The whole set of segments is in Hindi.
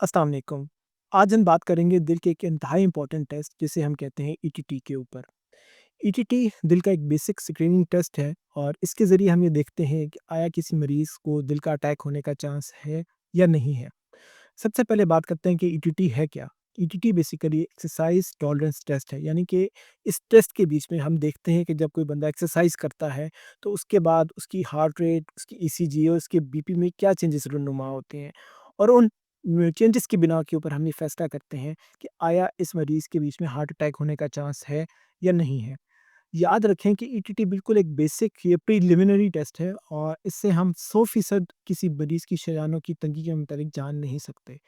अस्सलाम वालेकुम। आज हम बात करेंगे दिल के एक इंतहाई इम्पोर्टेंट टेस्ट जिसे हम कहते हैं ईटीटी के ऊपर। ईटीटी दिल का एक बेसिक स्क्रीनिंग टेस्ट है और इसके ज़रिए हम ये देखते हैं कि आया किसी मरीज़ को दिल का अटैक होने का चांस है या नहीं है। सबसे पहले बात करते हैं कि ईटीटी है क्या? ETT basically exercise tolerance test है, यानी कि इस टेस्ट के बीच में हम देखते हैं कि जब कोई बंदा एक्सरसाइज़ करता है, तो उसके बाद उसकी हार्ट रेट, उसकी ईसीजी और उसके बीपी में क्या चेंजेस रूनुमा होते हैं और उन चेंजेस की बिना के ऊपर हम ये फैसला करते हैं कि आया इस मरीज़ के बीच में हार्ट अटैक होने का चांस है या नहीं है। याद रखें कि ईटीटी बिल्कुल एक बेसिक ये प्रिलिमिनरी टेस्ट है और इससे हम 100% किसी मरीज़ की शरीयानों की तंगी के मुताबिक जान नहीं सकते।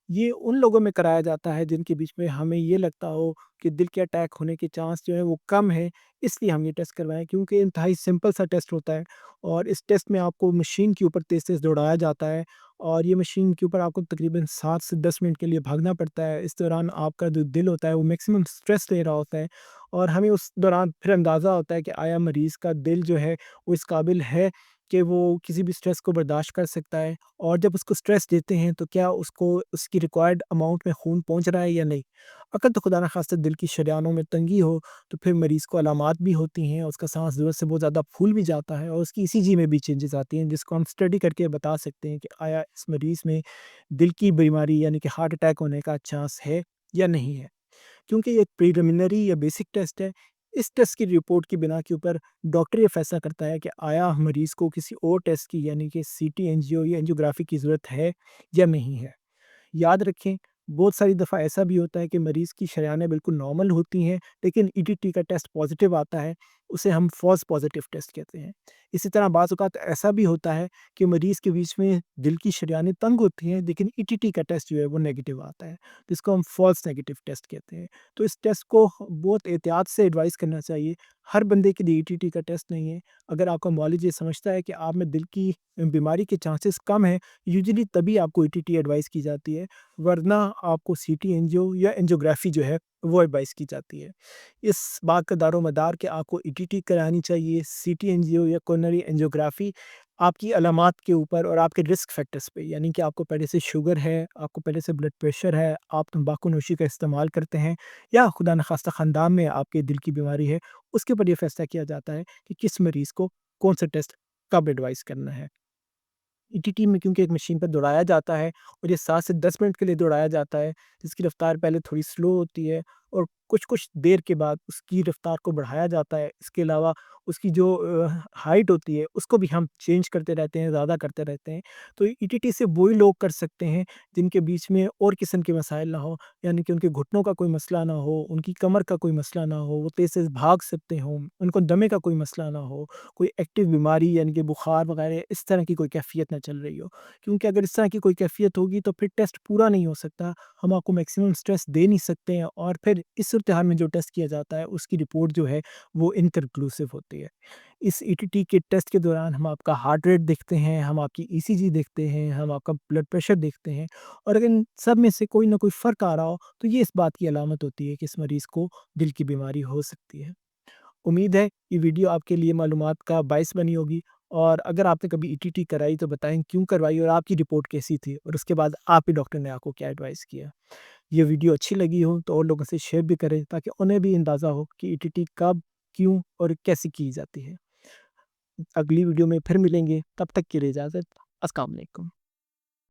ये उन लोगों में कराया जाता है जिनके बीच में हमें ये लगता हो कि दिल के अटैक होने के चांस जो है वो कम है, इसलिए हम ये टेस्ट करवाएँ, क्योंकि इंतहाई सिंपल सा टेस्ट होता है और इस टेस्ट में आपको मशीन के ऊपर तेज़-तेज़ दौड़ाया जाता है और ये मशीन के ऊपर आपको तकरीबन 7 से 10 मिनट के लिए भागना पड़ता है। इस दौरान आपका जो दिल होता है वो मैक्सिमम स्ट्रेस ले रहा होता है और हमें उस दौरान फिर अंदाज़ा होता है कि आया मरीज़ का दिल जो है वो इस काबिल है कि वो किसी भी स्ट्रेस को बर्दाश्त कर सकता है और जब उसको स्ट्रेस देते हैं तो क्या उसको उसकी रिक्वायर्ड अमाउंट में खून पहुंच रहा है या नहीं। अगर तो खुदा न खास्ता दिल की शरेयानों में तंगी हो तो फिर मरीज़ को अलामात भी होती हैं, उसका सांस ज़रूरत से बहुत ज़्यादा फूल भी जाता है और उसकी ईसीजी में भी चेंजेस आती हैं, जिसको हम स्टडी करके बता सकते हैं कि आया इस मरीज़ में दिल की बीमारी यानी कि हार्ट अटैक होने का चांस है या नहीं है। क्योंकि ये एक प्रिलिमिनरी या बेसिक टेस्ट है, इस टेस्ट की रिपोर्ट की बिना के ऊपर डॉक्टर ये फैसला करता है कि आया मरीज़ को किसी और टेस्ट की यानी कि सीटी एंजियो या एंजियोग्राफी की ज़रूरत है या नहीं है। याद रखें, बहुत सारी दफ़ा ऐसा भी होता है कि मरीज़ की शरेयानें बिल्कुल नॉर्मल होती हैं, लेकिन ईटीटी का टेस्ट पॉज़िटिव आता है, उसे हम फ़ॉल्स पॉज़िटिव टेस्ट कहते हैं। इसी तरह बाज़ औक़ात ऐसा भी होता है कि मरीज़ के बीच में दिल की शरेयानें तंग होती हैं, लेकिन ईटीटी का टेस्ट जो है वो नेगेटिव आता है, जिसको हम फ़ॉल्स नेगेटिव टेस्ट कहते हैं। तो इस टेस्ट को बहुत एहतियात से एडवाइस करना चाहिए, हर बंदे के लिए ईटीटी का टेस्ट नहीं है। अगर आपका मुआलिज ये समझता है कि आप में दिल की बीमारी के चांसेस कम हैं, यूजुअली तभी आपको ईटीटी एडवाइस की जाती है, वरना आपको सीटी एंजियो या एंजियोग्राफी जो है वो एडवाइस की जाती है। इस बात का दारोमदार कि आपको ईटीटी करानी चाहिए, सीटी एंजियो या कोरोनरी एंजियोग्राफी आपकी अलामात के ऊपर और आपके रिस्क फैक्टर्स पे, यानी कि आपको पहले से शुगर है, आपको पहले से ब्लड प्रेशर है, आप तंबाकू नोशी का इस्तेमाल करते हैं या खुदा न खास्ता ख़ानदान में आपके दिल की बीमारी है, उसके ऊपर ये फैसला किया जाता है कि किस मरीज़ को कौन-सा टेस्ट कब एडवाइस करना है। ईटीटी में क्योंकि एक मशीन पर दौड़ाया जाता है और ये 7 से 10 मिनट के लिए दौड़ाया जाता है, जिसकी रफ़्तार पहले थोड़ी स्लो होती है और कुछ-कुछ देर के बाद उसकी रफ़्तार को बढ़ाया जाता है। इसके अलावा उसकी जो हाइट होती है, उसको भी हम चेंज करते रहते हैं, ज़्यादा करते रहते हैं। तो ईटीटी सिर्फ़ वही लोग कर सकते हैं, जिनके बीच में और किस्म के मसाइल ना हो, यानी कि उनके घुटनों का कोई मसला ना हो, उनकी कमर का कोई मसला ना हो, वो तेज़-तेज़ भाग सकते हों, उनको दमे का कोई मसला ना हो, कोई एक्टिव बीमारी यानी कि बुखार वगैरह इस तरह की कोई कैफ़ियत ना चल रही हो। क्योंकि अगर इस तरह की कोई कैफ़ियत होगी तो फिर टेस्ट पूरा नहीं हो सकता, हम आपको मैक्सिमम स्ट्रेस दे नहीं सकते हैं और फिर इस सूरत-ए-हाल में जो टेस्ट किया जाता है उसकी रिपोर्ट जो है वो इनकन्क्लूसिव होती है। इस ईटीटी के टेस्ट के दौरान हम आपका हार्ट रेट देखते हैं, हम आपकी ईसीजी देखते हैं, हम आपका ब्लड प्रेशर देखते हैं और अगर इन सब में से कोई ना कोई फ़र्क आ रहा हो तो ये इस बात की अलामत होती है कि इस मरीज़ को दिल की बीमारी हो सकती है। उम्मीद है ये वीडियो आपके लिए मालूमात का बायस बनी होगी और अगर आपने कभी ईटीटी कराई तो बताएँ क्यों करवाई और आपकी रिपोर्ट कैसी थी और उसके बाद आपके डॉक्टर ने आपको क्या एडवाइस किया। ये वीडियो अच्छी लगी हो तो और लोगों से शेयर भी करें ताकि उन्हें भी अंदाज़ा हो कि ईटीटी कब, क्यों और कैसे की जाती है। अगली वीडियो में फिर मिलेंगे, तब तक के लिए इजाज़त। अस्सलाम वालेकुम।